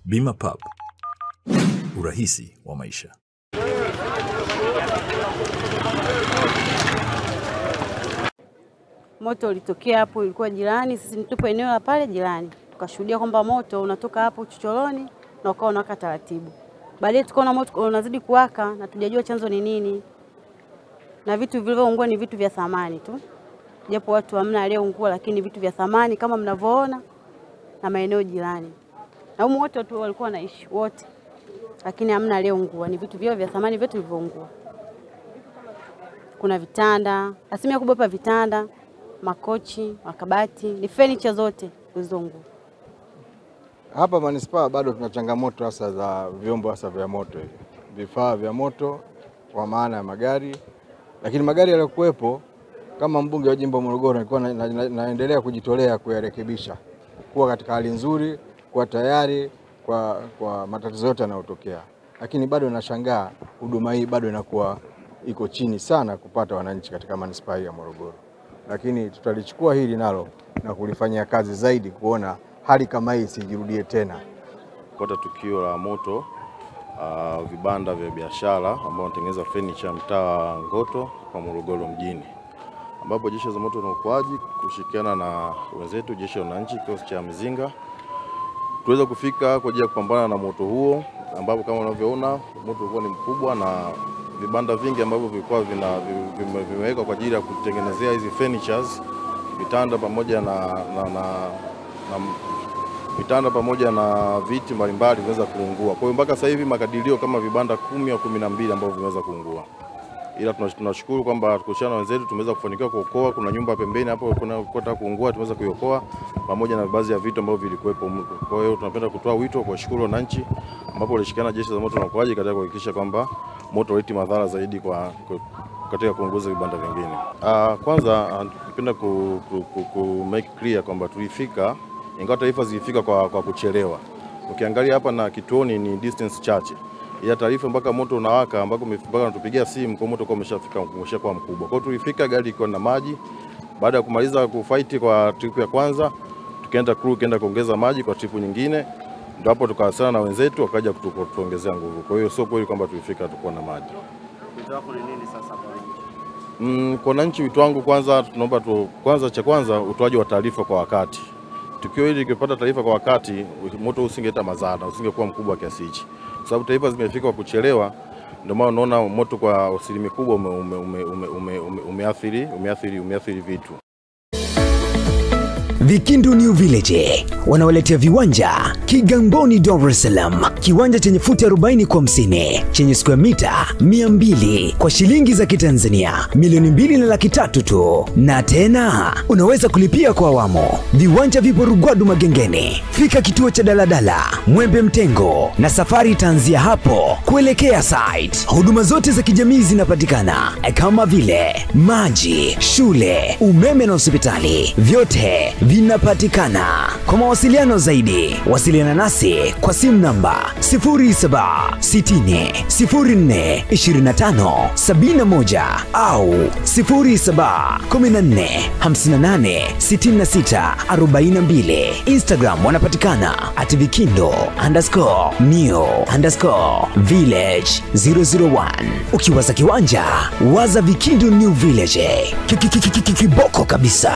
Bima Pub, urahisi wa maisha. Moto ulitokea hapo, ilikuwa jirani, sisi tupo eneo la pale jirani. Tukashuhudia kwamba moto unatoka hapo chochoroni na ukawa unawaka taratibu. Baadaye tukaona moto unazidi kuwaka na tujajua chanzo ni nini. Na vitu vilivyoungua ni vitu vya thamani tu. Japo watu hamna aliyeungua, lakini vitu vya thamani kama mnavyoona na maeneo jirani. Na humo wote watu walikuwa wanaishi wote. Lakini hamna aliyeungua, ni vitu vyao vya thamani vyote vilivyoungua. Kuna vitanda, asilimia kubwa hapa vitanda, makochi, makabati, ni furniture zote zilizoungua. Hapa manispaa bado tuna changamoto hasa za vyombo hasa vya moto hivi. Vifaa vya moto kwa maana ya magari. Lakini magari yaliyokuwepo kama mbunge wa jimbo Morogoro nilikuwa naendelea kujitolea kuyarekebisha. Kuwa katika hali nzuri, kuwa tayari kwa matatizo yote yanayotokea. Lakini bado nashangaa huduma hii bado inakuwa iko chini sana kupata wananchi katika manispaa ya Morogoro. Lakini tutalichukua hili nalo na kulifanyia kazi zaidi kuona hali kama hii sijirudie tena. Kwa tukio la moto vibanda vya biashara ambao wanatengeneza furniture mtaa wa Ngoto kwa Morogoro mjini, ambapo jeshi la zimamoto na uokoaji kushirikiana na wenzetu jeshi la wananchi kikosi cha Mzinga tuweza kufika kwa ajili ya kupambana na moto huo, ambapo kama unavyoona moto ulikuwa ni mkubwa na vibanda vingi ambavyo vilikuwa vimewekwa kwa ajili ya kutengenezea hizi furnitures, vitanda pamoja na viti mbalimbali vinaweza kuungua. Kwa hiyo mpaka sasa hivi makadirio kama vibanda 10 au 12 ambavyo vinaweza kuungua. Ila tunashukuru kwamba kushirikiana na wenzetu tumeweza kufanikiwa kuokoa. Kuna nyumba pembeni hapo kuna kota kuungua, tumeweza kuiokoa pamoja na baadhi ya vitu ambavyo vilikuwepo huko. Kwa hiyo tunapenda kutoa wito kwa shukuru wananchi ambapo walishirikiana jeshi la zimamoto na uokoaji katika kuhakikisha kwamba moto uleti madhara zaidi katika kuunguza vibanda vingine. Kwanza napenda ku make clear kwamba tulifika, ingawa taarifa zilifika kwa kuchelewa. Ukiangalia hapa na kituoni ni distance chache. Ya taarifa mpaka moto unawaka ambako mpaka natupigia simu kwa moto kwa umeshakuwa mkubwa. Kwa hiyo tulifika gari liko na maji. Baada ya kumaliza kufight kwa trip ya kwanza, tukaenda kuongeza maji kwa trip nyingine. Ndio hapo tukawasiliana na wenzetu wakaja kutuongezea nguvu. Kwa hiyo sio kweli kwamba tulifika tukuwa na maji. Wito wako ni nini sasa kwa wananchi? Kwa wananchi wito wangu kwanza tunaomba kwanza utoaji wa taarifa kwa wakati. Tukio hili likipata taarifa kwa wakati, moto usingeleta madhara, usingekuwa mkubwa kiasi hichi. Kwa sababu taarifa zimefika kwa kuchelewa, ndio maana unaona moto kwa asilimia kubwa umeathiri vitu. Vikindu New Village wanawaletea viwanja Kigamboni, Dar es Salaam. Kiwanja chenye futi 40 kwa 50 chenye square mita 200 kwa shilingi za Kitanzania milioni 2.3 tu. Na tena unaweza kulipia kwa awamu. Viwanja vipo Rugwadu Magengeni. Fika kituo cha daladala Mwembe Mtengo na safari itaanzia hapo kuelekea site. Huduma zote za kijamii zinapatikana kama vile maji, shule, umeme na hospitali. Vyote vinapatikana. Kwa mawasiliano zaidi, wasiliana nasi kwa simu namba 0760042571 au 0714586642. Instagram wanapatikana @vikindo_new_village 001. Ukiwaza kiwanja, waza Vikindu New Village. Kiboko kabisa.